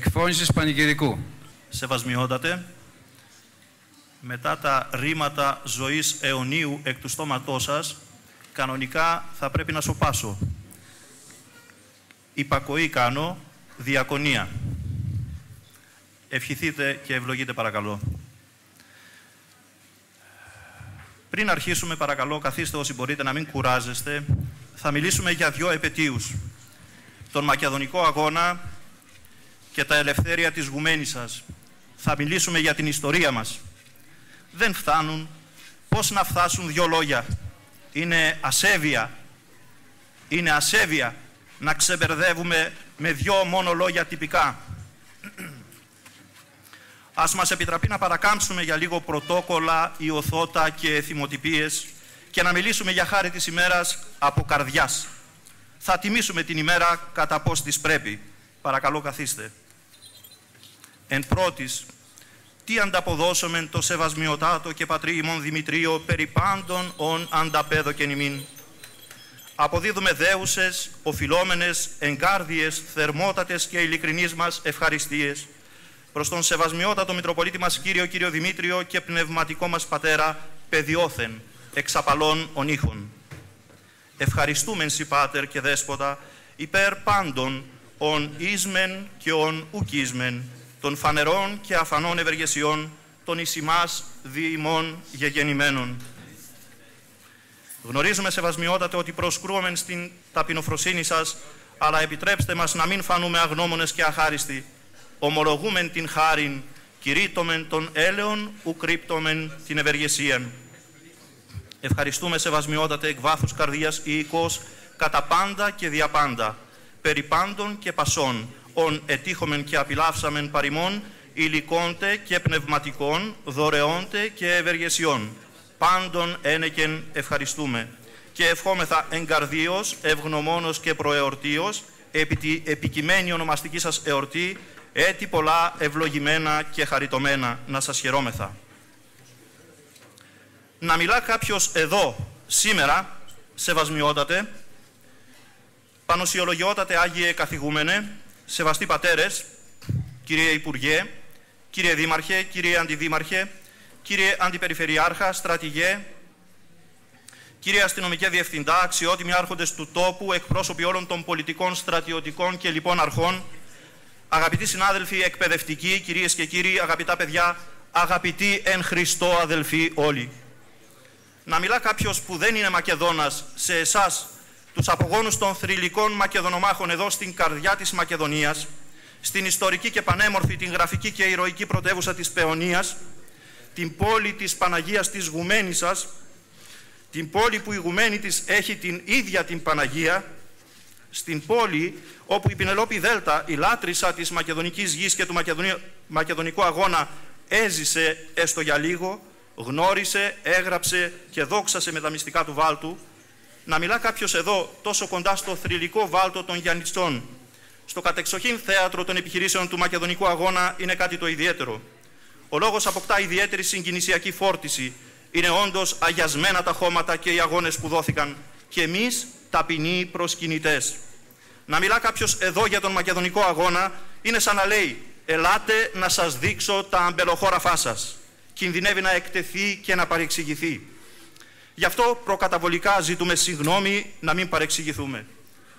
Εκφώνησης πανηγυρικού. Σεβασμιότατε, μετά τα ρήματα ζωής αιωνίου εκ του στόματός σας, κανονικά θα πρέπει να σωπάσω. Υπακοή κάνω, διακονία. Ευχηθείτε και ευλογείτε παρακαλώ. Πριν αρχίσουμε παρακαλώ, καθίστε όσοι μπορείτε, να μην κουράζεστε. Θα μιλήσουμε για 2 επετείους. Τον Μακεδονικό Αγώνα και τα ελευθέρια της Γουμένισσας. Θα μιλήσουμε για την ιστορία μας. Δεν φτάνουν. Πώς να φτάσουν 2 λόγια. Είναι ασέβεια. Είναι ασέβεια να ξεμπερδεύουμε με 2 μόνο λόγια τυπικά. Ας μας επιτραπεί να παρακάμψουμε για λίγο πρωτόκολλα, ιωθώτα και θυμοτυπίες και να μιλήσουμε για χάρη της ημέρας από καρδιάς. Θα τιμήσουμε την ημέρα κατά πώς της πρέπει. Παρακαλώ καθίστε. Εν πρώτης, τι ανταποδώσομεν το σεβασμιωτάτο και πατρί ημών Δημητρίο περί πάντων ον ανταπέδοκεν ημίν. Αποδίδουμε δέουσες, οφειλόμενες, εγκάρδιες, θερμότατες και ειλικρινείς μας ευχαριστίες προς τον σεβασμιότατο Μητροπολίτη μας Κύριο Δημήτριο και πνευματικό μας Πατέρα παιδιόθεν, εξαπαλών ον ήχων. Ευχαριστούμεν σοι Πάτερ και Δέσποτα υπέρ πάντων ον ίσμεν και ον ουκίσμεν, των φανερών και αφανών ευεργεσιών, των εις ημάς δι' ημών γεγεννημένων. Γνωρίζουμε σεβασμιότατε ότι προσκρούομεν στην ταπεινοφροσύνη σας, αλλά επιτρέψτε μας να μην φανούμε αγνώμονες και αχάριστοι. Ομολογούμεν την χάριν, κηρύττομεν τον έλεον, ουκρύπτομεν την ευεργεσίαν. Ευχαριστούμε σεβασμιότατε εκ βάθους καρδίας ιηκώς, κατά πάντα και διαπάντα, περί πάντων και πασών, ον ετύχομεν και απειλάυσαμεν παρημών, υλικόντε και πνευματικών, δωρεόντε και ευεργεσιών. Πάντων ένεκεν ευχαριστούμε. Και ευχόμεθα εγκαρδίως, ευγνωμόνος και προεορτίως, επί τη επικειμένη ονομαστική σας εορτή, έτη πολλά ευλογημένα και χαριτωμένα, να σας χαιρόμεθα. Να μιλά κάποιος εδώ σήμερα, σεβασμιότατε, πανωσιολογιότατε Άγιε Καθηγούμενε, σεβαστοί πατέρες, κύριε Υπουργέ, κύριε Δήμαρχε, κύριε Αντιδήμαρχε, κύριε Αντιπεριφερειάρχα, στρατηγέ, κύριε Αστυνομικέ Διευθυντά, αξιότιμοι άρχοντες του τόπου, εκπρόσωποι όλων των πολιτικών, στρατιωτικών και λοιπών αρχών, αγαπητοί συνάδελφοι εκπαιδευτικοί, κυρίες και κύριοι, αγαπητά παιδιά, αγαπητοί εν Χριστώ αδελφοί όλοι. Να μιλά κάποιος που δεν είναι Μακεδόνας σε εσάς, τους απογόνους των θρυλικών Μακεδονομάχων εδώ στην καρδιά της Μακεδονίας, στην ιστορική και πανέμορφη, την γραφική και ηρωική πρωτεύουσα της Παιωνίας, την πόλη της Παναγίας της Γουμένισσας, την πόλη που η Γουμένη της έχει την ίδια την Παναγία, στην πόλη όπου η Πινελόπη Δέλτα, η λάτρισσα της μακεδονικής γης και του μακεδονικού αγώνα, έζησε έστω για λίγο, γνώρισε, έγραψε και δόξασε με τα μυστικά του βάλτου. Να μιλά κάποιος εδώ τόσο κοντά στο θρυλικό βάλτο των Γιαννητσών, στο κατεξοχήν θέατρο των επιχειρήσεων του μακεδονικού αγώνα, είναι κάτι το ιδιαίτερο. Ο λόγος αποκτά ιδιαίτερη συγκινησιακή φόρτιση. Είναι όντως αγιασμένα τα χώματα και οι αγώνες που δόθηκαν και εμείς ταπεινοί προσκυνητές. Να μιλά κάποιος εδώ για τον μακεδονικό αγώνα είναι σαν να λέει «Ελάτε να σας δείξω τα αμπελοχώραφά σας». Κινδυνεύει να εκτεθεί και να παρεξηγηθεί. Γι' αυτό προκαταβολικά ζητούμε συγγνώμη να μην παρεξηγηθούμε.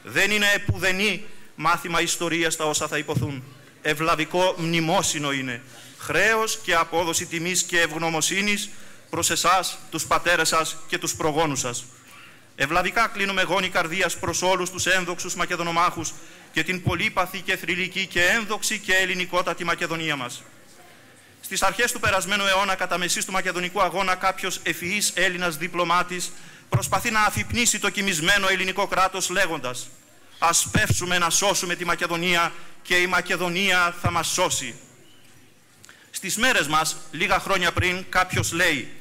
Δεν είναι επουδενή μάθημα ιστορίας τα όσα θα υποθούν. Ευλαβικό μνημόσυνο είναι. Χρέος και απόδοση τιμής και ευγνωμοσύνης προς εσάς, τους πατέρες σας και τους προγόνους σας. Ευλαβικά κλείνουμε γόνοι καρδίας προς όλους τους ένδοξους Μακεδονομάχους και την πολύπαθη και θρυλική και ένδοξη και ελληνικότατη Μακεδονία μας. Στις αρχές του περασμένου αιώνα, κατά μεσής του μακεδονικού αγώνα, κάποιος ευφυής Έλληνας διπλωμάτης προσπαθεί να αφυπνίσει το κοιμισμένο ελληνικό κράτος λέγοντας «Ας πεύσουμε να σώσουμε τη Μακεδονία και η Μακεδονία θα μας σώσει». Στις μέρες μας, λίγα χρόνια πριν, κάποιος λέει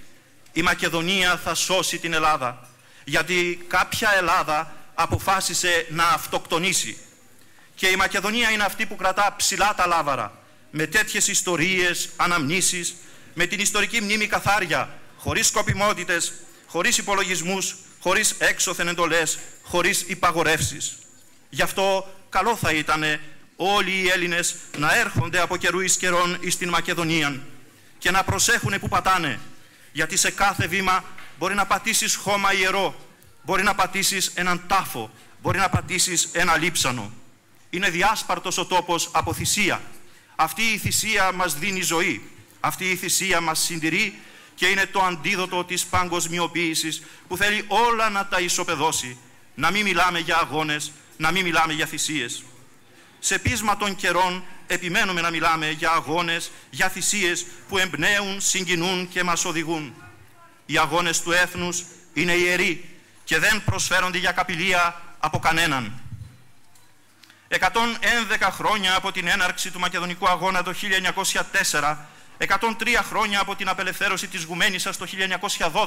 «Η Μακεδονία θα σώσει την Ελλάδα», γιατί κάποια Ελλάδα αποφάσισε να αυτοκτονήσει. Και η Μακεδονία είναι αυτή που κρατά ψηλά τα λάβαρα, με τέτοιες ιστορίες, αναμνήσεις, με την ιστορική μνήμη καθάρια, χωρίς σκοπιμότητες, χωρίς υπολογισμούς, χωρίς έξωθεν εντολές, χωρίς υπαγορεύσεις. Γι' αυτό καλό θα ήταν όλοι οι Έλληνες να έρχονται από καιρού εις καιρόν εις την Μακεδονία και να προσέχουνε που πατάνε, γιατί σε κάθε βήμα μπορεί να πατήσεις χώμα ιερό, μπορεί να πατήσεις έναν τάφο, μπορεί να πατήσεις ένα λείψανο. Είναι διάσπαρτος ο τόπος από θυσία. Αυτή η θυσία μας δίνει ζωή, αυτή η θυσία μας συντηρεί και είναι το αντίδοτο της παγκοσμιοποίησης που θέλει όλα να τα ισοπεδώσει. Να μην μιλάμε για αγώνες, να μην μιλάμε για θυσίες. Σε πείσμα των καιρών επιμένουμε να μιλάμε για αγώνες, για θυσίες που εμπνέουν, συγκινούν και μας οδηγούν. Οι αγώνες του έθνους είναι ιεροί και δεν προσφέρονται για καπηλεία από κανέναν. 111 χρόνια από την έναρξη του Μακεδονικού Αγώνα το 1904, 103 χρόνια από την απελευθέρωση της Γουμαίνισσας το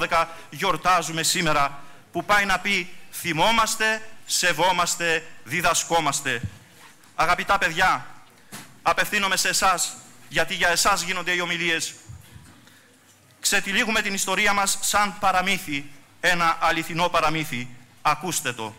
1912 γιορτάζουμε σήμερα, που πάει να πει θυμόμαστε, σεβόμαστε, διδασκόμαστε. Αγαπητά παιδιά, απευθύνομαι σε εσάς, γιατί για εσάς γίνονται οι ομιλίες. Ξετυλίγουμε την ιστορία μας σαν παραμύθι, ένα αληθινό παραμύθι. Ακούστε το.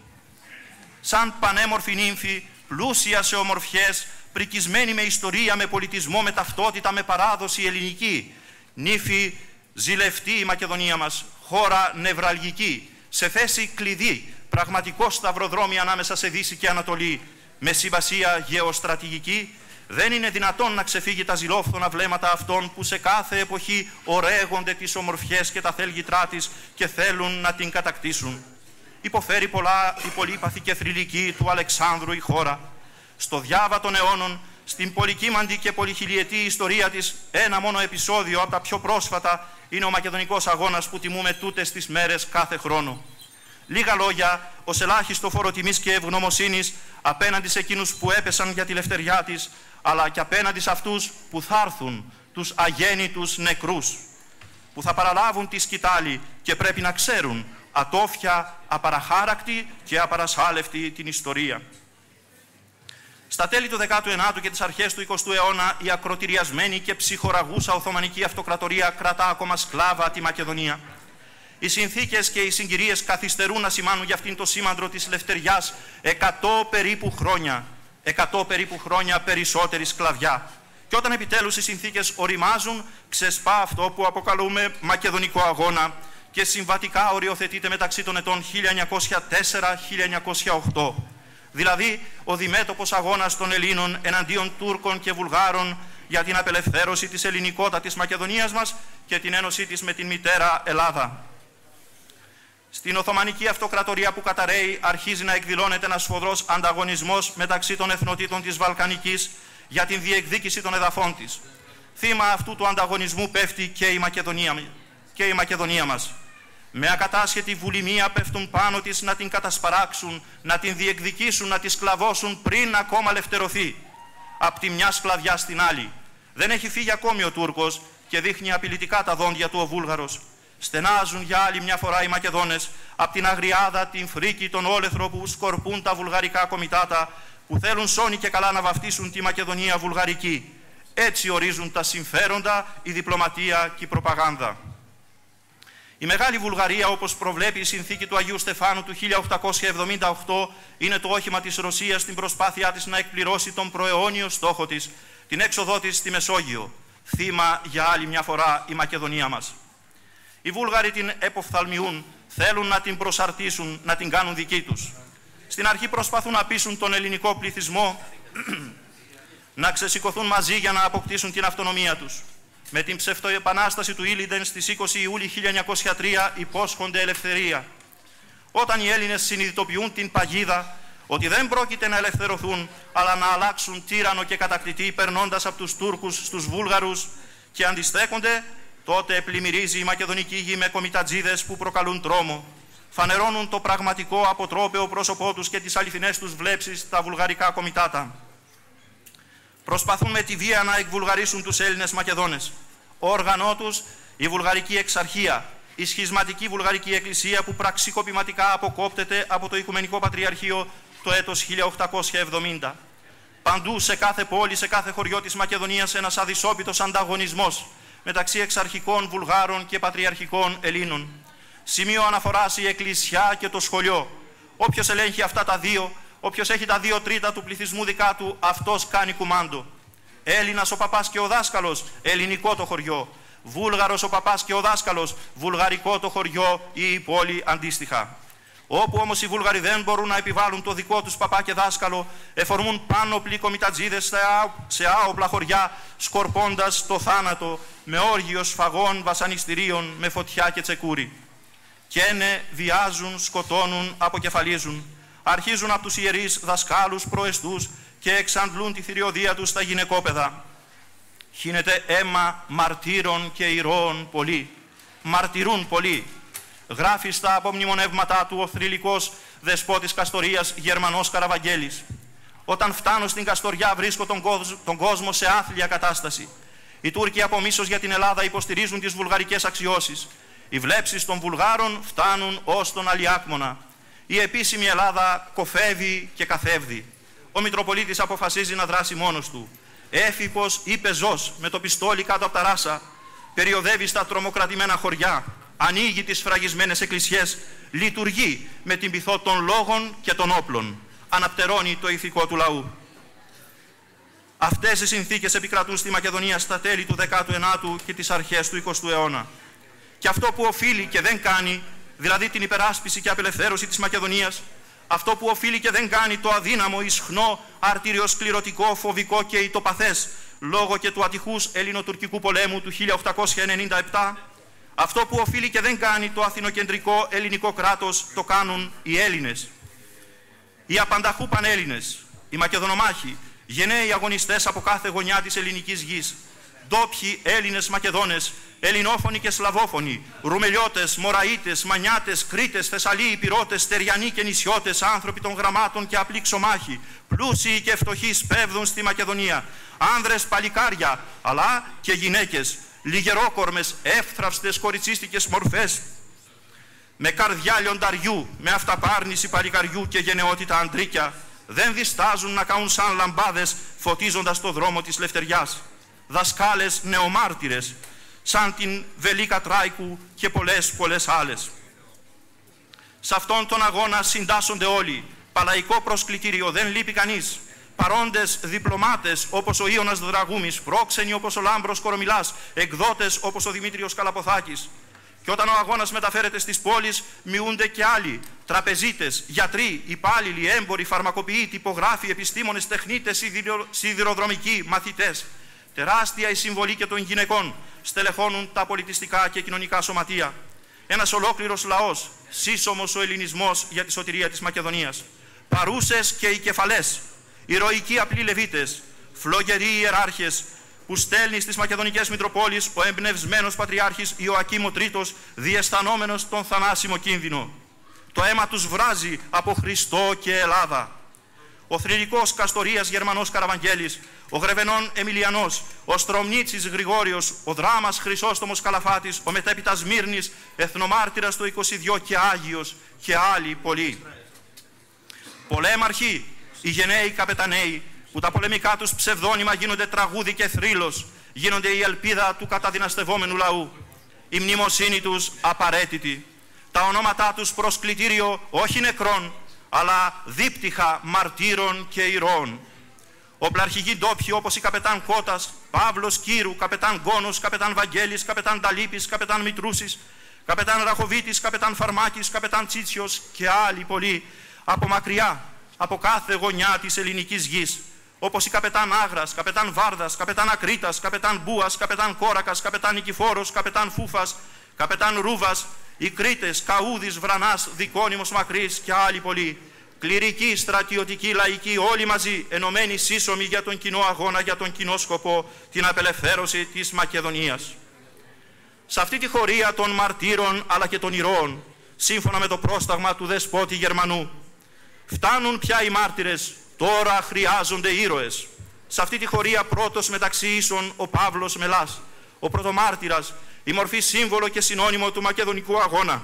Σαν πανέμορφη νύμφη, πλούσια σε ομορφιές, πρικισμένη με ιστορία, με πολιτισμό, με ταυτότητα, με παράδοση ελληνική. Νύφη ζηλευτή η Μακεδονία μας, χώρα νευραλγική, σε θέση κλειδί, πραγματικό σταυροδρόμι ανάμεσα σε Δύση και Ανατολή, με συμβασία γεωστρατηγική. Δεν είναι δυνατόν να ξεφύγει τα ζηλόφθονα βλέμματα αυτών που σε κάθε εποχή ωραίγονται τις ομορφιές και τα θέλγητρά της και θέλουν να την κατακτήσουν. Υποφέρει πολλά η πολύπαθη και θρυλική του Αλεξάνδρου η χώρα. Στο διάβα των αιώνων, στην πολυκύμαντη και πολυχιλιετή ιστορία της, ένα μόνο επεισόδιο από τα πιο πρόσφατα είναι ο Μακεδονικός Αγώνας που τιμούμε τούτες τις μέρες κάθε χρόνο. Λίγα λόγια ως ελάχιστο φόρο τιμής και ευγνωμοσύνης απέναντι σε εκείνους που έπεσαν για τη λευτεριά της, αλλά και απέναντι σε αυτούς που θα έρθουν, τους αγέννητους νεκρούς, που θα παραλάβουν τη σκητάλη και πρέπει να ξέρουν ατόφια, απαραχάρακτη και απαρασάλευτη την ιστορία. Στα τέλη του 19ου και τις αρχές του 20ου αιώνα, η ακροτηριασμένη και ψυχοραγούσα Οθωμανική Αυτοκρατορία κρατά ακόμα σκλάβα τη Μακεδονία. Οι συνθήκες και οι συγκυρίες καθυστερούν να σημάνουν για αυτήν το σήμαντρο της λευτεριάς 100 περίπου χρόνια. 100 περίπου χρόνια περισσότερη σκλαβιά. Και όταν επιτέλους οι συνθήκες οριμάζουν, ξεσπά αυτό που αποκαλούμε Μακεδονικό Αγώνα και συμβατικά οριοθετείται μεταξύ των ετών 1904-1908. Δηλαδή, ο διμέτωπος αγώνας των Ελλήνων εναντίον Τούρκων και Βουλγάρων για την απελευθέρωση της ελληνικότατης Μακεδονίας μας και την ένωσή της με την μητέρα Ελλάδα. Στην Οθωμανική Αυτοκρατορία που καταρρέει αρχίζει να εκδηλώνεται ένας σφοδρός ανταγωνισμός μεταξύ των εθνοτήτων της Βαλκανικής για την διεκδίκηση των εδαφών της. Θύμα αυτού του ανταγωνισμού πέφτει και η Μακεδονία μας. Με ακατάσχετη βουλημία πέφτουν πάνω της να την κατασπαράξουν, να την διεκδικήσουν, να τη σκλαβώσουν πριν ακόμα ελευθερωθεί. Απ' τη μια σκλαβιά στην άλλη. Δεν έχει φύγει ακόμη ο Τούρκος και δείχνει απειλητικά τα δόντια του ο Βούλγαρος. Στενάζουν για άλλη μια φορά οι Μακεδόνες απ' την αγριάδα, την φρίκη, τον όλεθρο που σκορπούν τα βουλγαρικά κομιτάτα, που θέλουν σώνει και καλά να βαφτίσουν τη Μακεδονία βουλγαρική. Έτσι ορίζουν τα συμφέροντα, η διπλωματία και η προπαγάνδα. Η Μεγάλη Βουλγαρία, όπως προβλέπει η συνθήκη του Αγίου Στεφάνου του 1878, είναι το όχημα της Ρωσίας στην προσπάθειά της να εκπληρώσει τον προαιώνιο στόχο της, την έξοδό της στη Μεσόγειο. Θύμα για άλλη μια φορά η Μακεδονία μας. Οι Βούλγαροι την εποφθαλμιούν, θέλουν να την προσαρτήσουν, να την κάνουν δική τους. Στην αρχή προσπαθούν να πείσουν τον ελληνικό πληθυσμό να ξεσηκωθούν μαζί για να αποκτήσουν την αυτονομία τους. Με την ψευτοεπανάσταση του Ήλιντεν στις 20 Ιούλη 1903 υπόσχονται ελευθερία. Όταν οι Έλληνες συνειδητοποιούν την παγίδα ότι δεν πρόκειται να ελευθερωθούν, αλλά να αλλάξουν τύραννο και κατακτητή περνώντας από τους Τούρκους στους Βούλγαρους και αντιστέκονται, τότε πλημμυρίζει η μακεδονική γη με κομιτατζίδες που προκαλούν τρόμο. Φανερώνουν το πραγματικό αποτρόπαιο πρόσωπό τους και τις αληθινές τους βλέψεις στα βουλγαρικά κομιτάτα. Προσπαθούν με τη βία να εκβουλγαρίσουν τους Έλληνες Μακεδόνες. Όργανό τους η βουλγαρική εξαρχία, η σχισματική βουλγαρική εκκλησία που πραξικοπηματικά αποκόπτεται από το Οικουμενικό Πατριαρχείο το έτος 1870. Παντού, σε κάθε πόλη, σε κάθε χωριό της Μακεδονίας, ένας αδυσόπιτος ανταγωνισμός μεταξύ εξαρχικών Βουλγάρων και πατριαρχικών Ελλήνων. Σημείο αναφοράς η εκκλησιά και το σχολείο. Όποιος ελέγχει αυτά τα δύο, Όποιος έχει τα 2/3 του πληθυσμού δικά του, αυτός κάνει κουμάντο. Έλληνας ο παπάς και ο δάσκαλος, ελληνικό το χωριό. Βούλγαρος ο παπάς και ο δάσκαλος, βουλγαρικό το χωριό ή η πόλη αντίστοιχα. Όπου όμως οι Βούλγαροι δεν μπορούν να επιβάλλουν το δικό τους παπά και δάσκαλο, εφορμούν πάνωπλοι κομιτατζίδες σε άοπλα χωριά, σκορπώντας το θάνατο με όργιο σφαγών, βασανιστήριων, με φωτιά και τσεκούρι. Καίνε, βιάζουν, σκοτώνουν, αποκεφαλίζουν. Αρχίζουν από τους ιερείς, δασκάλους, προεστούς και εξαντλούν τη θηριωδία τους στα γυναικόπαιδα. Χύνεται αίμα μαρτύρων και ηρώων πολλοί. Μαρτυρούν πολλοί. Γράφει στα απομνημονεύματά του ο θρυλικός δεσπότης Καστορίας Γερμανός Καραβαγγέλης. Όταν φτάνω στην Καστοριά βρίσκω τον κόσμο σε άθλια κατάσταση. Οι Τούρκοι από μίσος για την Ελλάδα υποστηρίζουν τις βουλγαρικές αξιώσεις. Οι βλέψεις των Βουλγάρων φτάνουν ως τον Αλιάκμονα. Η επίσημη Ελλάδα κοφεύει και καθεύδει. Ο Μητροπολίτης αποφασίζει να δράσει μόνος του. Έφυπος ή πεζός με το πιστόλι κάτω από τα ράσα, περιοδεύει στα τρομοκρατημένα χωριά, ανοίγει τις φραγισμένες εκκλησιές, λειτουργεί με την πειθό των λόγων και των όπλων, αναπτερώνει το ηθικό του λαού. Αυτές οι συνθήκες επικρατούν στη Μακεδονία στα τέλη του 19ου και τις αρχές του 20ου αιώνα. Και αυτό που οφείλει και δεν κάνει, δηλαδή την υπεράσπιση και απελευθέρωση της Μακεδονίας, αυτό που οφείλει και δεν κάνει το αδύναμο, ισχνό, αρτηριοσκληρωτικό, φοβικό και ητοπαθές, λόγω και του ατυχούς ελληνοτουρκικού πολέμου του 1897, αυτό που οφείλει και δεν κάνει το αθηνοκεντρικό ελληνικό κράτος, το κάνουν οι Έλληνες. Οι απανταχού πανέλληνες, οι Μακεδονομάχοι, γενναίοι αγωνιστές από κάθε γωνιά της ελληνικής γης, ντόπιοι Έλληνες Μακεδόνες, ελληνόφωνοι και σλαβόφωνοι, Ρουμελιώτες, Μωραΐτες, Μανιάτες, Κρήτες, Θεσσαλίοι, Πυρώτες, Στεριανοί και νησιώτες, άνθρωποι των γραμμάτων και απλοί ξωμάχοι, πλούσιοι και φτωχοί σπέβδουν στη Μακεδονία, άνδρες παλικάρια, αλλά και γυναίκες, λιγερόκορμες, εύθραυστες κοριτσίστικες μορφές, με καρδιά λιονταριού, με αυταπάρνηση παλικαριού και γενναιότητα αντρίκια, δεν διστάζουν να καούν σαν λαμπάδες, φωτίζοντας το δρόμο της λευτεριάς. Δασκάλες νεομάρτυρες, σαν την Βελίκα Τράικου και πολλές άλλες. Σε αυτόν τον αγώνα συντάσσονται όλοι. Παλαϊκό προσκλητήριο, δεν λείπει κανείς. Παρόντες διπλωμάτες όπως ο Ίωνας Δραγούμης, πρόξενοι όπως ο Λάμπρος Κορομιλάς, εκδότες όπως ο Δημήτριος Καλαποθάκης. Και όταν ο αγώνας μεταφέρεται στις πόλεις, μειούνται και άλλοι. Τραπεζίτες, γιατροί, υπάλληλοι, έμποροι, φαρμακοποιοί, τυπογράφοι, επιστήμονες, τεχνίτες, σιδηροδρομικοί, μαθητές. Τεράστια η συμβολή και των γυναικών στελεχώνουν τα πολιτιστικά και κοινωνικά σωματεία. Ένας ολόκληρος λαός, σύσσωμος ο ελληνισμός για τη σωτηρία της Μακεδονίας. Παρούσες και οι κεφαλές, ηρωικοί απλοί λεβίτες, φλογεροί ιεράρχες, που στέλνει στις Μακεδονικές Μητροπόλεις ο εμπνευσμένος Πατριάρχης Ιωακήμ ο Τρίτος, διαισθανόμενος τον θανάσιμο κίνδυνο. Το αίμα τους βράζει από Χριστό και Ελλάδα. Ο θρυλικός Καστορίας Γερμανός Καραβαγγέλης, ο Γρεβενών Εμιλιανός, ο Στρομνίτσης Γρηγόριος, ο Δράμας Χρυσόστομος Καλαφάτης, ο μετέπειτα Σμύρνης, εθνομάρτυρας το 22 και Άγιος και άλλοι πολλοί. Πολέμαρχοι, οι γενναίοι καπεταναίοι, που τα πολεμικά τους ψευδόνυμα γίνονται τραγούδι και θρύλος, γίνονται η ελπίδα του καταδυναστευόμενου λαού. Η μνημοσύνη τους απαραίτητη. Τα ονόματά τους προσκλητήριο όχι νεκρών, αλλά δίπτυχα μαρτύρων και ηρώων. Οπλαρχηγοί ντόπιοι όπως η καπετάν Κώτας, Παύλος Κύρου, καπετάν Γκόνος, καπετάν Βαγγέλης, καπετάν Ταλίπης, καπετάν Μητρούσης, καπετάν Ραχοβίτης, καπετάν Φαρμάκης, καπετάν Τσίτσιος και άλλοι πολλοί από μακριά, από κάθε γωνιά της ελληνικής γης, όπως η καπετάν Άγρας, καπετάν Βάρδας, καπετάν Ακρίτας, καπετάν Μπούας, καπετάν Κόρακας, καπετάν Νικηφόρος, καπετάν Φούφας, καπετάν Ρούβας, οι Κρήτες, Καούδης, Βρανάς, Δικόνιμος Μακρύς και άλλοι πολλοί. Κληρικοί, στρατιωτικοί, λαϊκοί, όλοι μαζί, ενωμένοι σύσσωμοι για τον κοινό αγώνα, για τον κοινό σκοπό, την απελευθέρωση της Μακεδονίας. Σε αυτή τη χωρία των μαρτύρων αλλά και των ηρώων, σύμφωνα με το πρόσταγμα του δεσπότη Γερμανού, φτάνουν πια οι μάρτυρες, τώρα χρειάζονται ήρωες. Σε αυτή τη χωρία πρώτος μεταξύ ίσων ο Παύλος Μελάς, ο πρωτομάρτυρας, η μορφή σύμβολο και συνώνυμο του μακεδονικού αγώνα.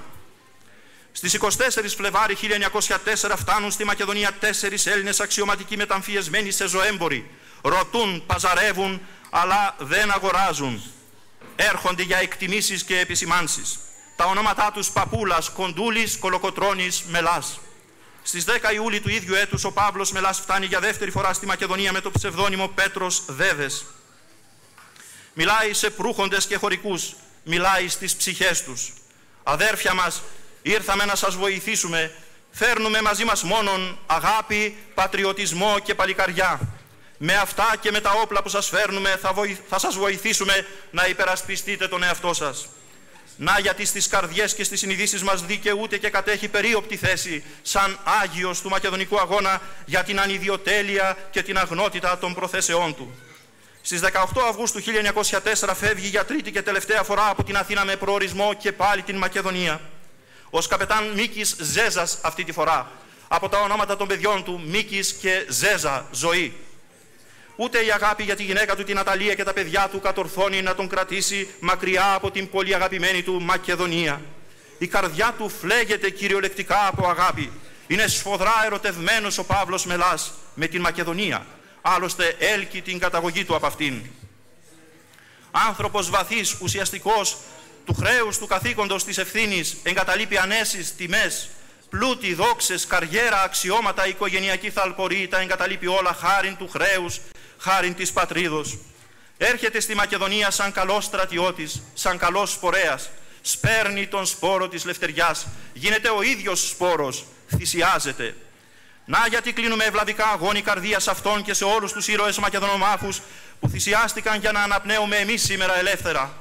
Στις 24 Φλεβάρι 1904 φτάνουν στη Μακεδονία 4 Έλληνες αξιωματικοί μεταμφιεσμένοι σε ζωέμποροι. Ρωτούν, παζαρεύουν, αλλά δεν αγοράζουν. Έρχονται για εκτιμήσεις και επισημάνσεις. Τα ονόματά τους Παπούλας, Κοντούλης, Κολοκοτρώνης, Μελάς. Στις 10 Ιούλη του ίδιου έτους ο Παύλος Μελάς φτάνει για δεύτερη φορά στη Μακεδονία με το ψευδόνυμο Πέτρος Δέδες. Μιλάει σε προύχοντες και χωρικούς, μιλάει στις ψυχές τους. «Αδέρφια μας, ήρθαμε να σας βοηθήσουμε. Φέρνουμε μαζί μας μόνον αγάπη, πατριωτισμό και παλικαριά. Με αυτά και με τα όπλα που σας φέρνουμε θα σας βοηθήσουμε να υπερασπιστείτε τον εαυτό σας. Να γιατί στις καρδιές και στις συνειδήσεις μας δικαιούται και κατέχει περίοπτη θέση σαν Άγιος του Μακεδονικού Αγώνα για την ανιδιοτέλεια και την αγνότητα των προθέσεών του. Στις 18 Αυγούστου 1904 φεύγει για τρίτη και τελευταία φορά από την Αθήνα με προορισμό και πάλι την Μακεδονία. Ως καπετάν Μίκης Ζέζας αυτή τη φορά, από τα ονόματα των παιδιών του Μίκης και Ζέζα, ζωή. Ούτε η αγάπη για τη γυναίκα του την Αταλία και τα παιδιά του κατορθώνει να τον κρατήσει μακριά από την πολύ αγαπημένη του Μακεδονία. Η καρδιά του φλέγεται κυριολεκτικά από αγάπη. Είναι σφοδρά ερωτευμένος ο Παύλος Μελάς με την Μακεδονία. Άλλωστε έλκει την καταγωγή του από αυτήν. Άνθρωπος βαθύς, ουσιαστικός, του χρέους, του καθήκοντος, της ευθύνης, εγκαταλείπει ανέσεις, τιμές, πλούτη, δόξες, καριέρα, αξιώματα, οικογενειακή θαλπορή, τα εγκαταλείπει όλα χάριν του χρέους, χάριν της πατρίδος. Έρχεται στη Μακεδονία σαν καλός στρατιώτης, σαν καλός σπορέας, σπέρνει τον σπόρο της λευτεριάς, γίνεται ο ίδιος σπόρος, θυσιάζεται. Να γιατί κλείνουμε ευλαβικά αγώνη καρδίας αυτών και σε όλους τους ήρωες Μακεδονομάχους που θυσιάστηκαν για να αναπνέουμε εμείς σήμερα ελεύθερα.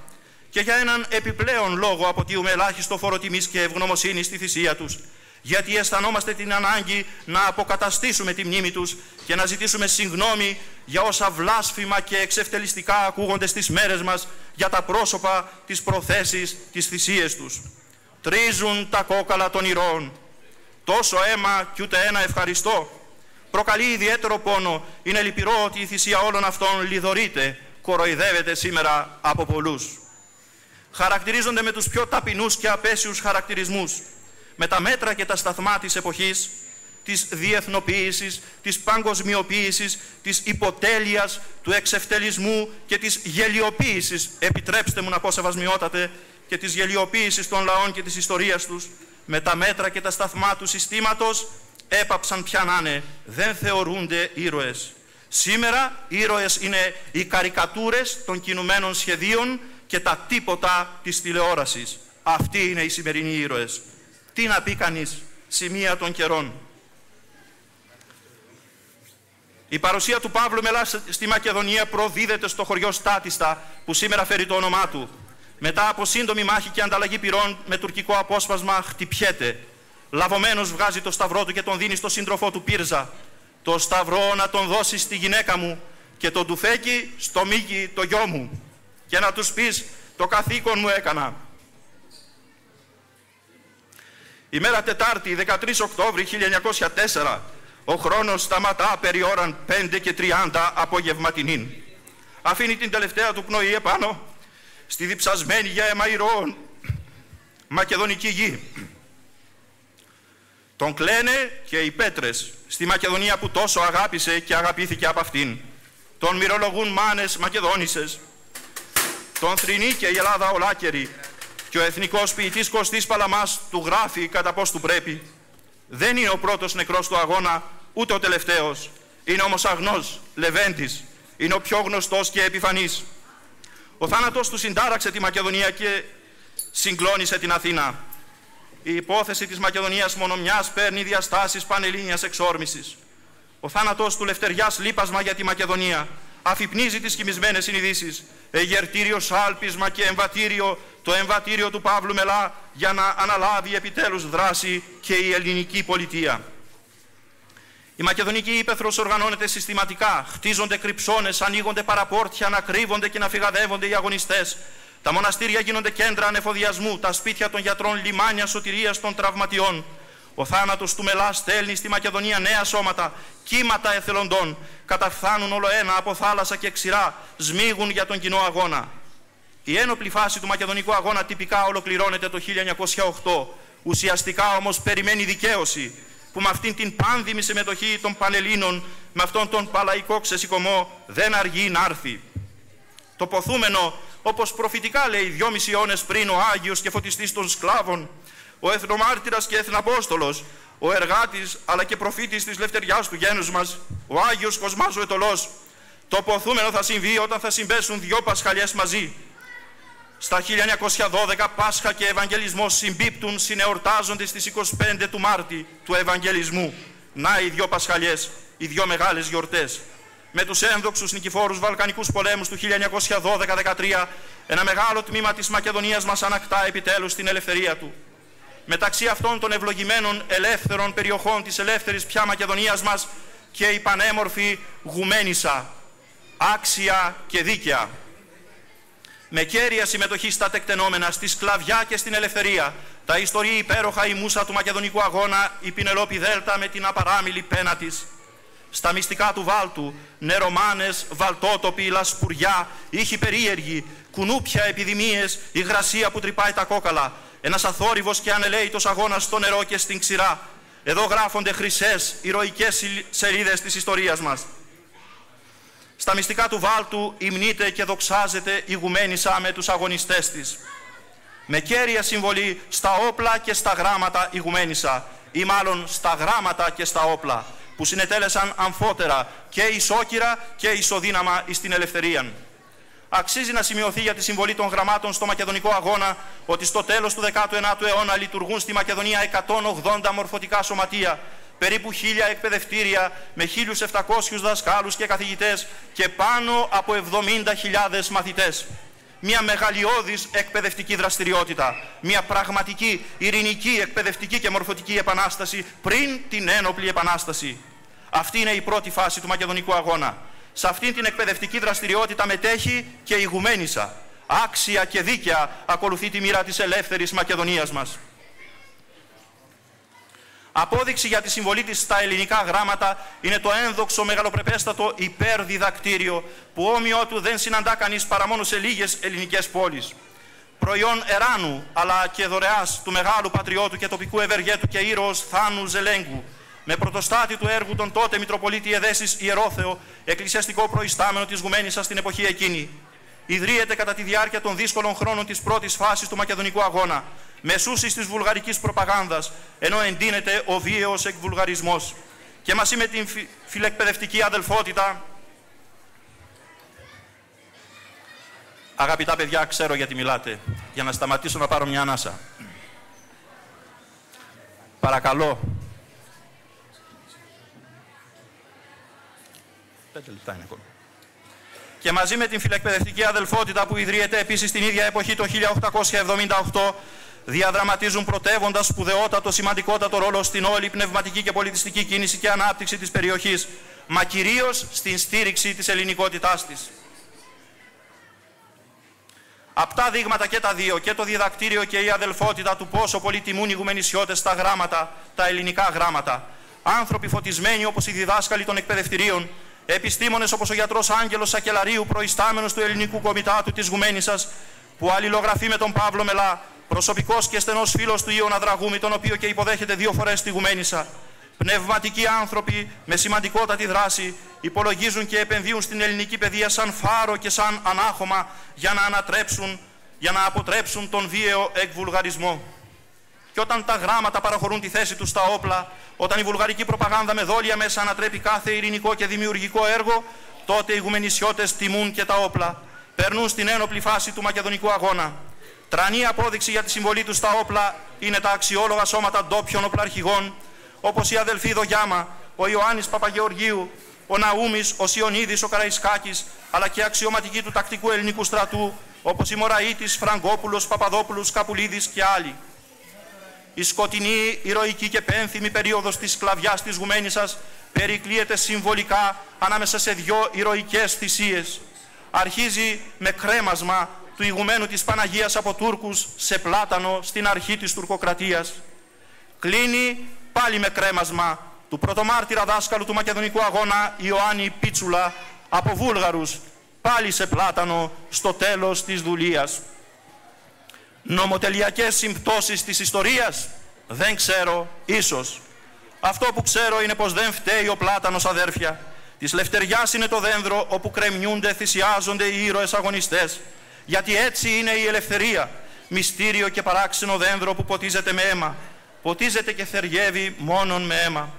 Και για έναν επιπλέον λόγο αποτείουμε ελάχιστο φόρο τιμής και ευγνωμοσύνη στη θυσία τους, γιατί αισθανόμαστε την ανάγκη να αποκαταστήσουμε τη μνήμη τους και να ζητήσουμε συγγνώμη για όσα βλάσφημα και εξευτελιστικά ακούγονται στις μέρες μας για τα πρόσωπα, τις προθέσεις, τις θυσίες τους. Τρίζουν τα κόκαλα των ηρώων. Τόσο αίμα κι ούτε ένα ευχαριστώ. Προκαλεί ιδιαίτερο πόνο. Είναι λυπηρό ότι η θυσία όλων αυτών λιδωρείται, κοροϊδεύεται σήμερα από πολλούς. Χαρακτηρίζονται με τους πιο ταπεινούς και απέσιους χαρακτηρισμούς, με τα μέτρα και τα σταθμά της εποχής, της διεθνοποίησης, της παγκοσμιοποίησης, της υποτέλειας, του εξευτελισμού και της γελιοποίησης, επιτρέψτε μου να πω σεβασμιότατε, και της γελιοποίησης των λαών και της ιστορίας τους, με τα μέτρα και τα σταθμά του συστήματος, έπαψαν πια να είναι, δεν θεωρούνται ήρωες. Σήμερα ήρωες είναι οι καρικατούρες των κινουμένων σχεδίων και τα τίποτα της τηλεόρασης. Αυτοί είναι οι σημερινοί ήρωες. Τι να πει κανείς, σημεία των καιρών. Η παρουσία του Παύλου Μελά στη Μακεδονία προδίδεται στο χωριό Στάτιστα, που σήμερα φέρει το όνομά του. Μετά από σύντομη μάχη και ανταλλαγή πυρών με τουρκικό απόσπασμα χτυπιέται. Λαβωμένος βγάζει το σταυρό του και τον δίνει στο σύντροφό του Πύρζα. Το σταυρό να τον δώσεις στη γυναίκα μου και το τουφέκι στο Μίκη το γιο μου, και να τους πεις το καθήκον μου έκανα. Ημέρα Τετάρτη, 13 Οκτώβρη 1904, ο χρόνος σταματά περί ώραν 5:30 απογευματινήν. Αφήνει την τελευταία του πνοή επάνω στη διψασμένη για αίμα ηρώων μακεδονική γη. Τον κλαίνε και οι πέτρες στη Μακεδονία που τόσο αγάπησε και αγαπήθηκε από αυτήν. Τον μυρολογούν μάνες Μακεδόνισσες. Τον θρηνεί και η Ελλάδα ολάκερη. Και ο εθνικός ποιητής Κωστής Παλαμάς του γράφει κατά πώς του πρέπει. Δεν είναι ο πρώτος νεκρός του αγώνα, ούτε ο τελευταίος. Είναι όμως αγνός, Λεβέντης. Είναι ο πιο γνωστός και επιφανής. Ο θάνατος του συντάραξε τη Μακεδονία και συγκλώνησε την Αθήνα. Η υπόθεση της Μακεδονίας μονομιάς παίρνει διαστάσεις πανελλήνιας εξόρμησης. Ο θάνατος του Λευτεριάς λείπασμα για τη Μακεδονία αφυπνίζει τις κοιμισμένες συνειδήσεις. Εγερτήριο σάλπισμα και εμβατήριο, το εμβατήριο του Παύλου Μελά για να αναλάβει επιτέλους δράση και η ελληνική πολιτεία. Η Μακεδονική ύπαιθρος οργανώνεται συστηματικά, χτίζονται κρυψώνες, ανοίγονται παραπόρτια, να κρύβονται και να φυγαδεύονται οι αγωνιστές. Τα μοναστήρια γίνονται κέντρα ανεφοδιασμού, τα σπίτια των γιατρών λιμάνια σωτηρίας των τραυματιών. Ο θάνατος του Μελά στέλνει στη Μακεδονία νέα σώματα, κύματα εθελοντών, καταφθάνουν όλο ένα από θάλασσα και ξηρά, σμίγουν για τον κοινό αγώνα. Η ένοπλη φάση του Μακεδονικού αγώνα τυπικά ολοκληρώνεται το 1908, ουσιαστικά όμως περιμένει δικαίωση, που με αυτήν την πάνδημη συμμετοχή των Πανελλήνων, με αυτόν τον παλαϊκό ξεσηκωμό, δεν αργεί να έρθει. Το ποθούμενο, όπως προφητικά λέει 2,5 αιώνες πριν ο Άγιος και φωτιστής των σκλάβων, ο εθνομάρτυρας και εθναπόστολος, ο εργάτης αλλά και προφήτης της λευτεριάς του γένους μας, ο Άγιος Κοσμάς ο Αιτωλός. Το ποθούμενο θα συμβεί όταν θα συμπέσουν δύο Πασχαλιές μαζί. Στα 1912 Πάσχα και Ευαγγελισμός συμπίπτουν, συνεορτάζονται στις 25 του Μάρτη του Ευαγγελισμού. Να οι δύο Πασχαλιές, οι δύο μεγάλες γιορτές. Με τους ένδοξους νικηφόρους Βαλκανικούς πολέμους του 1912-13, ένα μεγάλο τμήμα της Μακεδονίας μας ανακτά επιτέλους την ελευθερία του. Μεταξύ αυτών των ευλογημένων ελεύθερων περιοχών της ελεύθερης πια Μακεδονίας μας και η πανέμορφη Γουμαίνισσα, άξια και δίκαια. Με κέρια συμμετοχή στα τεκτενόμενα, στη σκλαβιά και στην ελευθερία, τα ιστορεί υπέροχα η μούσα του Μακεδονικού αγώνα, η Πινελόπη Δέλτα με την απαράμιλη πένα της. Στα μυστικά του βάλτου, νερομάνες, βαλτότοποι, λασπουριά, ήχοι περίεργοι, κουνούπια, επιδημίες, υγρασία που τρυπάει τα κόκαλα, ένας αθόρυβος και ανελαίητος αγώνας στο νερό και στην ξηρά. Εδώ γράφονται χρυσές, ηρωικές σελίδες της ιστορίας μας. Στα μυστικά του βάλτου υμνείται και δοξάζεται η Γουμαίνισσα με τους αγωνιστές της. Με κέρια συμβολή στα όπλα και στα γράμματα η Γουμαίνισσα, ή μάλλον στα γράμματα και στα όπλα, που συνετέλεσαν αμφότερα και ισόκυρα και ισοδύναμα εις την ελευθερία. Αξίζει να σημειωθεί για τη συμβολή των γραμμάτων στο μακεδονικό αγώνα ότι στο τέλος του 19ου αιώνα λειτουργούν στη Μακεδονία 180 μορφωτικά σωματεία, περίπου 1000 εκπαιδευτήρια με 1.700 δασκάλους και καθηγητές και πάνω από 70.000 μαθητές. Μια μεγαλειώδης εκπαιδευτική δραστηριότητα, μια πραγματική ειρηνική εκπαιδευτική και μορφωτική επανάσταση πριν την ένοπλη επανάσταση. Αυτή είναι η πρώτη φάση του μακεδονικού αγώνα. Σε αυτήν την εκπαιδευτική δραστηριότητα μετέχει και η Γουμαίνισσα. Άξια και δίκαια ακολουθεί τη μοίρα της ελεύθερης Μακεδονίας μας. Απόδειξη για τη συμβολή της στα ελληνικά γράμματα είναι το ένδοξο μεγαλοπρεπέστατο υπερδιδακτήριο που όμοιο του δεν συναντά κανείς παρά μόνο σε λίγες ελληνικές πόλεις. Προϊόν εράνου αλλά και δωρεάς του μεγάλου πατριώτου και τοπικού ευεργέτου και ήρωος Θάνου Ζελέγκου, με πρωτοστάτη του έργου τον τότε Μητροπολίτη Εδέσης Ιερόθεο, εκκλησιαστικό προϊστάμενο της Γουμαίνισσας στην εποχή εκείνη. Ιδρύεται κατά τη διάρκεια των δύσκολων χρόνων της πρώτης φάσης του μακεδονικού αγώνα, μεσούσης της βουλγαρικής προπαγάνδας, ενώ εντείνεται ο βίαιος εκβουλγαρισμός. Και μαζί με την φιλεκπαιδευτική αδελφότητα, αγαπητά παιδιά, ξέρω γιατί μιλάτε, για να σταματήσω να πάρω μια ανάσα. Παρακαλώ. 5 λεπτά είναι ακόμα. Και μαζί με την φιλεκπαιδευτική αδελφότητα που ιδρύεται επίσης την ίδια εποχή το 1878, διαδραματίζουν πρωτεύοντα σπουδαιότατο, σημαντικότατο ρόλο στην όλη πνευματική και πολιτιστική κίνηση και ανάπτυξη της περιοχής, μα κυρίως στην στήριξη της ελληνικότητάς της. Απτά δείγματα και τα δύο, και το διδακτήριο και η αδελφότητα του πόσο πολύ τιμούν οι Γουμενισιώτες τα γράμματα, τα ελληνικά γράμματα. Άνθρωποι φωτισμένοι όπως οι διδάσκαλοι των εκπαιδευτηρίων, επιστήμονες όπως ο γιατρός Άγγελος Σακελαρίου, προϊστάμενος του Ελληνικού Κομιτάτου της Γουμαίνισσας, που αλληλογραφεί με τον Παύλο Μελά, προσωπικός και στενός φίλος του Ιωνα Δραγούμη, τον οποίο και υποδέχεται 2 φορές στη Γουμαίνισσα. Πνευματικοί άνθρωποι με σημαντικότατη δράση υπολογίζουν και επενδύουν στην ελληνική παιδεία σαν φάρο και σαν ανάχωμα για να αποτρέψουν τον βίαιο εκβουλγαρισμό. Και όταν τα γράμματα παραχωρούν τη θέση τους στα όπλα, όταν η βουλγαρική προπαγάνδα με δόλια μέσα ανατρέπει κάθε ειρηνικό και δημιουργικό έργο, τότε οι Γουμενισιώτες τιμούν και τα όπλα. Περνούν στην ένοπλη φάση του μακεδονικού αγώνα. Τρανή απόδειξη για τη συμβολή τους στα όπλα είναι τα αξιόλογα σώματα ντόπιων οπλαρχηγών, όπως η αδελφή Δογιάμα, ο Ιωάννης Παπαγεωργίου, ο Ναούμης, ο Σιωνίδης, ο Καραϊσκάκης, αλλά και αξιωματικοί του τακτικού ελληνικού στρατού, όπως η Μωραΐτης, Φραγκόπουλος, Παπαδόπουλος, Καπουλίδης και άλλοι. Η σκοτεινή, ηρωική και πένθυμη περίοδος της σκλαβιάς της Γουμαίνισσας περικλείεται συμβολικά ανάμεσα σε 2 ηρωικές θυσίες. Αρχίζει με κρέμασμα του ηγουμένου της Παναγίας από Τούρκους σε Πλάτανο στην αρχή της τουρκοκρατίας. Κλείνει πάλι με κρέμασμα του πρωτομάρτυρα δάσκαλου του μακεδονικού αγώνα Ιωάννη Πίτσουλα από Βούλγαρους, πάλι σε Πλάτανο στο τέλος της δουλείας. Νομοτελειακές συμπτώσεις της ιστορίας, δεν ξέρω, ίσως. Αυτό που ξέρω είναι πως δεν φταίει ο Πλάτανος, αδέρφια. Της λευτεριάς είναι το δένδρο όπου κρεμιούνται, θυσιάζονται οι ήρωες αγωνιστές. Γιατί έτσι είναι η ελευθερία. μυστήριο και παράξενο δένδρο που ποτίζεται με αίμα, ποτίζεται και θεριεύει μόνον με αίμα.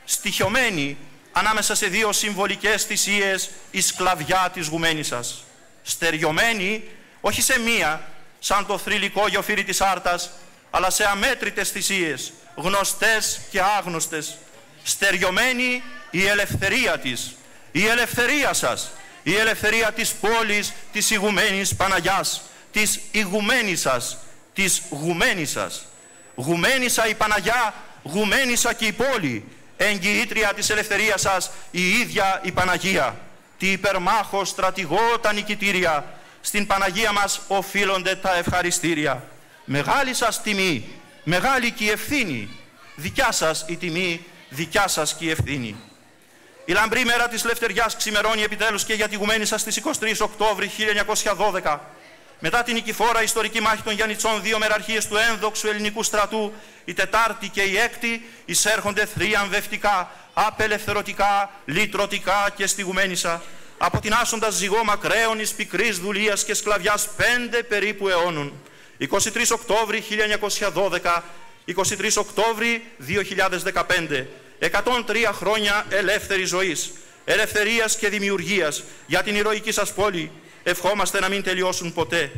Στοιχειωμένη ανάμεσα σε δύο συμβολικές θυσίες η σκλαβιά της γουμένισσας. Στεριωμένη όχι σε μία, σαν το θρυλικό γιοφύρι της Άρτας, αλλά σε αμέτρητες θυσίες, γνωστές και άγνωστες. Στεριωμένη η ελευθερία της, η ελευθερία σας, η ελευθερία της πόλης της ηγουμένης Παναγιάς, της ηγουμένισσας, της γουμένισσας. Γουμένισσα η Παναγιά, γουμένισσα και η πόλη, εγγυήτρια της ελευθερίας σας η ίδια η Παναγία. Τι υπερμάχο στρατηγό τα νικητήρια, στην Παναγία μας οφείλονται τα ευχαριστήρια. Μεγάλη σας τιμή, μεγάλη και η ευθύνη, δικιά σας η τιμή, δικιά σας και η ευθύνη. Η λαμπρή μέρα της Λευτεριάς ξημερώνει επιτέλους και για τη γουμένισσα στις 23 Οκτώβρη 1912. Μετά την νικηφόρα ιστορική μάχη των Γιαννιτσών, δύο μεραρχίες του ένδοξου ελληνικού στρατού, η Τετάρτη και η Έκτη, εισέρχονται θριαμβευτικά, απελευθερωτικά, λυτρωτικά και στη γουμένισσα, αποτινάσσοντας ζυγό μακραίωνης πικρής δουλείας και σκλαβιάς 5 περίπου αιώνων. 23 Οκτώβρη 1912, 23 Οκτώβρη 2015. 103 χρόνια ελεύθερης ζωής, ελευθερίας και δημιουργίας για την ηρωική σας πόλη. Ευχόμαστε να μην τελειώσουν ποτέ.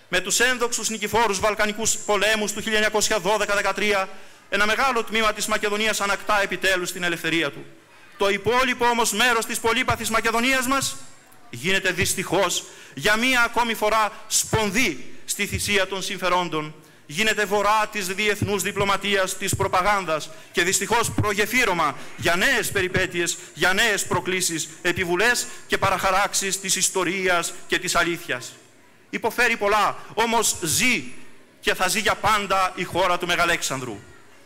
Με τους ένδοξους νικηφόρους Βαλκανικούς πολέμους του 1912-13, ένα μεγάλο τμήμα της Μακεδονίας ανακτά επιτέλους την ελευθερία του. Το υπόλοιπο όμως μέρος της πολύπαθης Μακεδονίας μας γίνεται δυστυχώς για μία ακόμη φορά σπονδί στη θυσία των συμφερόντων. Γίνεται βορρά της διεθνούς διπλωματίας, της προπαγάνδας και δυστυχώς προγεφύρωμα για νέες περιπέτειες, για νέες προκλήσεις, επιβουλές και παραχαράξεις της ιστορίας και της αλήθειας. Υποφέρει πολλά, όμως ζει και θα ζει για πάντα η χώρα του Μεγαλέξανδρου.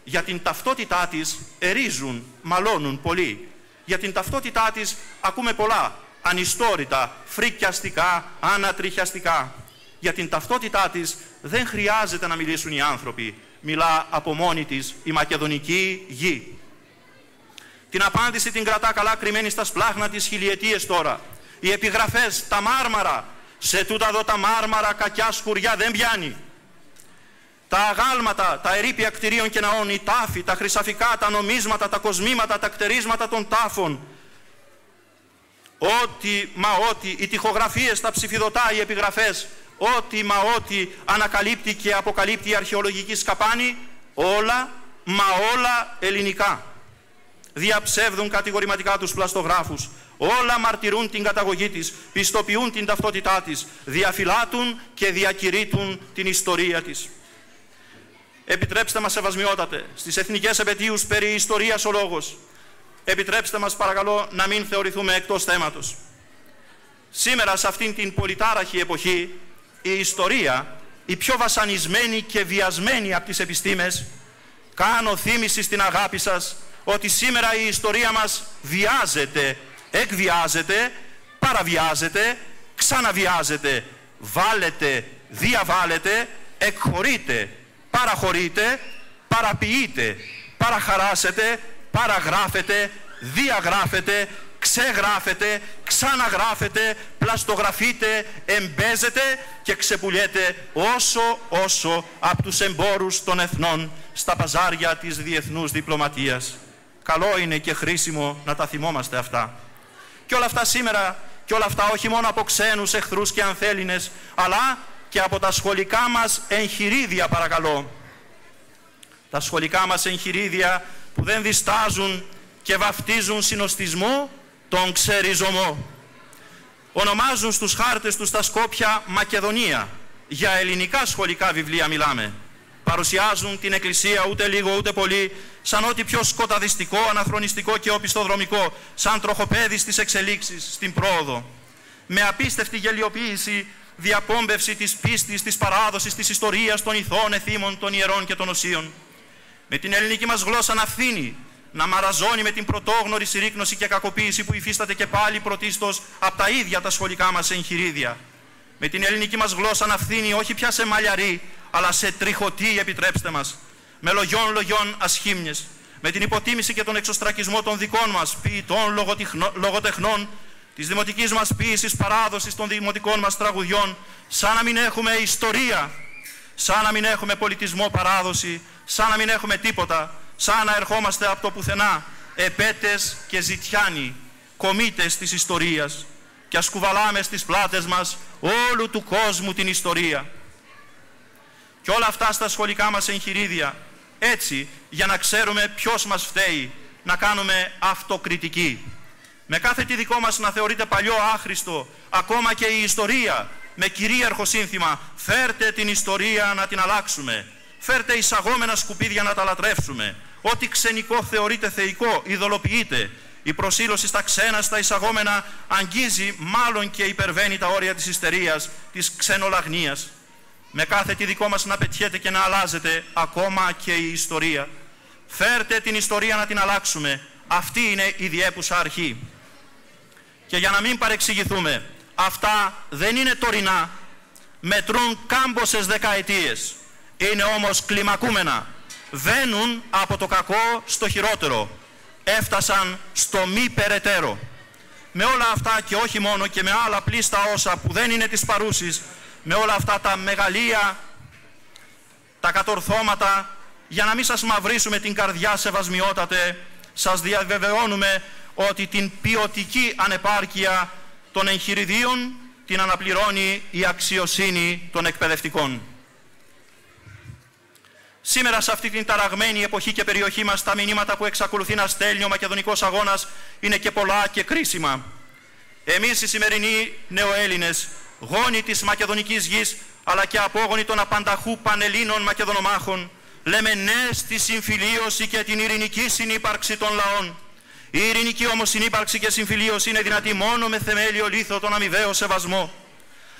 Για την ταυτότητά της ερίζουν, μαλώνουν πολλοί. Για την ταυτότητά της ακούμε πολλά, ανιστόρητα, φρικιαστικά, ανατριχιαστικά. Για την ταυτότητά της δεν χρειάζεται να μιλήσουν οι άνθρωποι. Μιλά από μόνη της η μακεδονική γη. Την απάντηση την κρατά καλά κρυμμένη στα σπλάχνα της χιλιετίες τώρα. Οι επιγραφές, τα μάρμαρα, σε τούτα εδώ τα μάρμαρα κακιά σκουριά δεν πιάνει. Τα αγάλματα, τα ερείπια κτηρίων και ναών, οι τάφοι, τα χρυσαφικά, τα νομίσματα, τα κοσμήματα, τα κτερίσματα των τάφων, ό,τι μα ό,τι, οι τοιχογραφίες, τα ψηφιδωτά, οι επιγραφές, ό,τι μα ό,τι ανακαλύπτει και αποκαλύπτει η αρχαιολογική σκαπάνη, όλα μα όλα ελληνικά. Διαψεύδουν κατηγορηματικά τους πλαστογράφους. Όλα μαρτυρούν την καταγωγή της, πιστοποιούν την ταυτότητά της, διαφυλάττουν και διακηρύττουν την ιστορία της. Επιτρέψτε μας, σεβασμιότατε, στις εθνικές επετείους περί ιστορίας ο λόγος. Επιτρέψτε μας, παρακαλώ, να μην θεωρηθούμε εκτός θέματος. Σήμερα, σε αυτήν την πολυτάραχη εποχή, η ιστορία, η πιο βασανισμένη και βιασμένη από τις επιστήμες, κάνω θύμηση στην αγάπη σας ότι σήμερα η ιστορία μας βιάζεται, εκβιάζεται, παραβιάζεται, ξαναβιάζεται, βάλετε, διαβάλλεται, εκχωρείται, παραχωρείται, παραποιείται, παραχαράσετε, παραγράφεται, διαγράφεται, ξεγράφεται, ξαναγράφεται, πλαστογραφείται, εμπέζεται και ξεπουλιέται όσο από τους εμπόρους των εθνών στα παζάρια της διεθνούς διπλωματίας. Καλό είναι και χρήσιμο να τα θυμόμαστε αυτά. Και όλα αυτά σήμερα, και όλα αυτά όχι μόνο από ξένους εχθρούς και ανθέληνες, αλλά και από τα σχολικά μας εγχειρίδια, παρακαλώ. Τα σχολικά μας εγχειρίδια που δεν διστάζουν και βαφτίζουν συνοστισμό τον ξεριζωμό. Ονομάζουν στους χάρτες τους τα Σκόπια Μακεδονία. Για ελληνικά σχολικά βιβλία μιλάμε. Παρουσιάζουν την Εκκλησία ούτε λίγο ούτε πολύ σαν ό,τι πιο σκοταδιστικό, αναχρονιστικό και οπισθοδρομικό, σαν τροχοπέδι στις εξελίξεις, στην πρόοδο. Με απίστευτη γελιοποίηση, διαπόμπευση της πίστης, της παράδοσης, της ιστορίας, των ηθών, εθήμων, των ιερών και των οσίων. Με την ελληνική μας γλώσσα να φθήνει, να μαραζώνει με την πρωτόγνωρη συρρίκνωση και κακοποίηση που υφίσταται και πάλι πρωτίστως από τα ίδια τα σχολικά μας εγχειρίδια. Με την ελληνική μας γλώσσα να φθήνει όχι πια σε μαλλιαρή, αλλά σε τριχωτή, επιτρέψτε μας, με λογιών ασχήμιες, με την υποτίμηση και τον εξωστρακισμό των δικών μας ποιητών, λογοτεχνών, της δημοτικής μας ποίησης, παράδοσης των δημοτικών μας τραγουδιών, σαν να μην έχουμε ιστορία, σαν να μην έχουμε πολιτισμό, παράδοση, σαν να μην έχουμε τίποτα, σαν να ερχόμαστε από το πουθενά, επέτες και ζητιάνοι, κομίτες της ιστορίας, και ας κουβαλάμε στις πλάτες μας όλου του κόσμου την ιστορία. Και όλα αυτά στα σχολικά μας εγχειρίδια, έτσι, για να ξέρουμε ποιος μας φταίει, να κάνουμε αυτοκριτική. Με κάθε τι δικό μας να θεωρείται παλιό, άχρηστο, ακόμα και η ιστορία, με κυρίαρχο σύνθημα, φέρτε την ιστορία να την αλλάξουμε, φέρτε εισαγόμενα σκουπίδια να τα λατρεύσουμε, ό,τι ξενικό θεωρείται θεϊκό, ειδωλοποιείται, η προσήλωση στα ξένα, στα εισαγόμενα, αγγίζει μάλλον και υπερβαίνει τα όρια της ιστερίας, της ξενολαγνίας. Με κάθε τι δικό μας να πετιέται και να αλλάζεται, ακόμα και η ιστορία. Φέρτε την ιστορία να την αλλάξουμε, αυτή είναι η διέπουσα αρχή. Και για να μην παρεξηγηθούμε, αυτά δεν είναι τωρινά, μετρούν κάμποσες δεκαετίες, είναι όμως κλιμακούμενα, βαίνουν από το κακό στο χειρότερο, έφτασαν στο μη περαιτέρω. Με όλα αυτά και όχι μόνο, και με άλλα πλήστα όσα που δεν είναι της παρούσης, με όλα αυτά τα μεγαλεία, τα κατορθώματα, για να μην σας μαυρίσουμε την καρδιά, σεβασμιότατε, σας διαβεβαιώνουμε ότι την ποιοτική ανεπάρκεια των εγχειριδίων την αναπληρώνει η αξιοσύνη των εκπαιδευτικών. Σήμερα, σε αυτή την ταραγμένη εποχή και περιοχή μας, τα μηνύματα που εξακολουθεί να στέλνει ο μακεδονικός αγώνας είναι και πολλά και κρίσιμα. Εμείς οι σημερινοί νεοέλληνες, γόνοι της μακεδονικής γης, αλλά και απόγονοι των απανταχού πανελλήνων μακεδονομάχων, λέμε ναι στη συμφιλίωση και την ειρηνική συνύπαρξη των λαών. Η ειρηνική όμως συνύπαρξη και συμφιλίωση είναι δυνατή μόνο με θεμέλιο λίθο τον αμοιβαίο σεβασμό.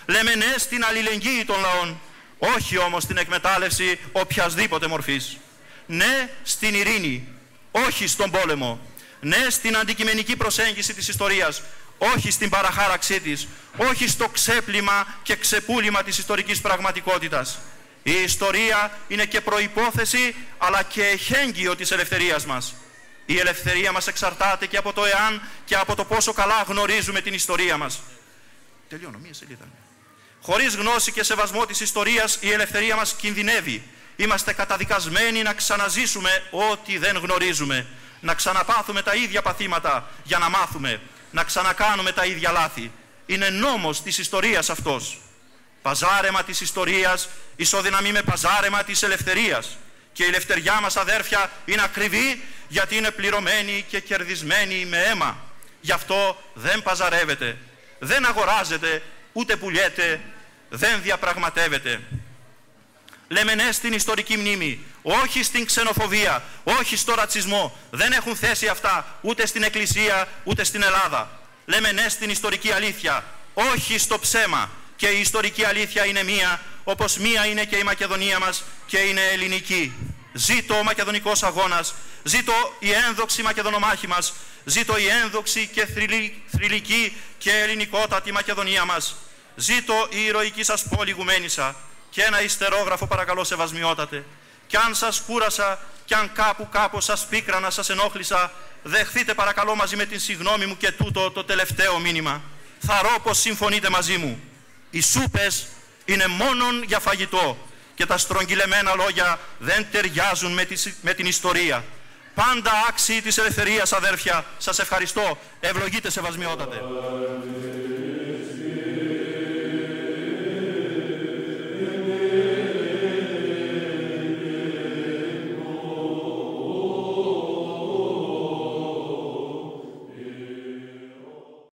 Λέμε ναι στην αλληλεγγύη των λαών, όχι όμως στην εκμετάλλευση οποιασδήποτε μορφής. Ναι στην ειρήνη, όχι στον πόλεμο. Ναι στην αντικειμενική προσέγγιση της ιστορίας, όχι στην παραχάραξή της, όχι στο ξέπλυμα και ξεπούλημα της ιστορικής πραγματικότητας. Η ιστορία είναι και προϋπόθεση αλλά και εχέγγυο της ελευθερίας μας. Η ελευθερία μας εξαρτάται και από το εάν και από το πόσο καλά γνωρίζουμε την ιστορία μας. Τελειώνω, μία σελίδα. Χωρίς γνώση και σεβασμό της ιστορίας, η ελευθερία μας κινδυνεύει. Είμαστε καταδικασμένοι να ξαναζήσουμε ό,τι δεν γνωρίζουμε, να ξαναπάθουμε τα ίδια παθήματα για να μάθουμε, να ξανακάνουμε τα ίδια λάθη. Είναι νόμος της ιστορίας αυτός. Παζάρεμα της ιστορίας ισοδυναμεί με παζάρεμα της ελευθερίας. Και η ελευθεριά μας, αδέρφια, είναι ακριβή, γιατί είναι πληρωμένη και κερδισμένη με αίμα. Γι' αυτό δεν παζαρεύεται, δεν αγοράζεται, ούτε πουλιέται, δεν διαπραγματεύεται. Λέμε ναι στην ιστορική μνήμη, όχι στην ξενοφοβία, όχι στο ρατσισμό. Δεν έχουν θέση αυτά ούτε στην Εκκλησία ούτε στην Ελλάδα. Λέμε ναι στην ιστορική αλήθεια, όχι στο ψέμα. Και η ιστορική αλήθεια είναι μία, όπως μία είναι και η Μακεδονία μας και είναι ελληνική. Ζήτω ο μακεδονικός αγώνας, ζήτω η ένδοξη μακεδονομάχη μας, ζήτω η ένδοξη και θρυλική και ελληνικότατη Μακεδονία μας. Ζήτω η ηρωική σας πόλη Γουμαίνισσα. Και ένα ιστερόγραφο παρακαλώ, σεβασμιότατε. Κι αν σας κούρασα, κι αν κάπου σας πίκρανα, σας ενόχλησα, δεχθείτε παρακαλώ μαζί με την συγγνώμη μου και τούτο το τελευταίο μήνυμα. Θαρώ πως συμφωνείτε μαζί μου. Οι σούπες είναι μόνον για φαγητό και τα στρογγυλεμένα λόγια δεν ταιριάζουν με την ιστορία. Πάντα άξιοι της ελευθερίας, αδέρφια. Σας ευχαριστώ. Ευλογείτε, σεβασμιότατε.